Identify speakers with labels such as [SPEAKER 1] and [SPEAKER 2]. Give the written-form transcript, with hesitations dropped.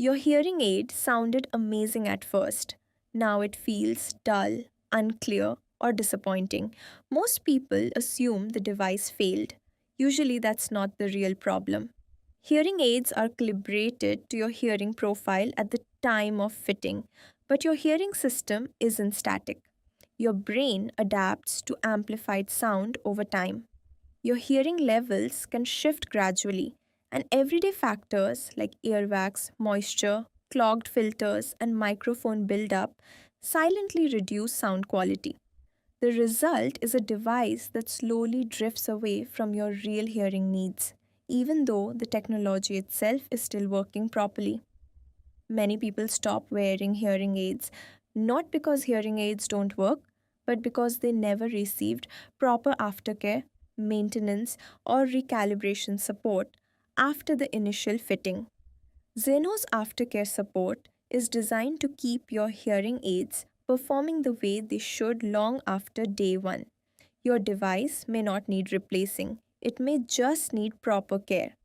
[SPEAKER 1] Your hearing aid sounded amazing at first. Now it feels dull, unclear, or disappointing. Most people assume the device failed. Usually, that's not the real problem. Hearing aids are calibrated to your hearing profile at the time of fitting, but your hearing system isn't static. Your brain adapts to amplified sound over time. Your hearing levels can shift gradually, and everyday factors like earwax, moisture, clogged filters, and microphone buildup silently reduce sound quality. The result is a device that slowly drifts away from your real hearing needs, even though the technology itself is still working properly. Many people stop wearing hearing aids not because hearing aids don't work, but because they never received proper aftercare, maintenance, or recalibration support after the initial fitting. Zeno's aftercare support is designed to keep your hearing aids performing the way they should long after day one. Your device may not need replacing, it may just need proper care.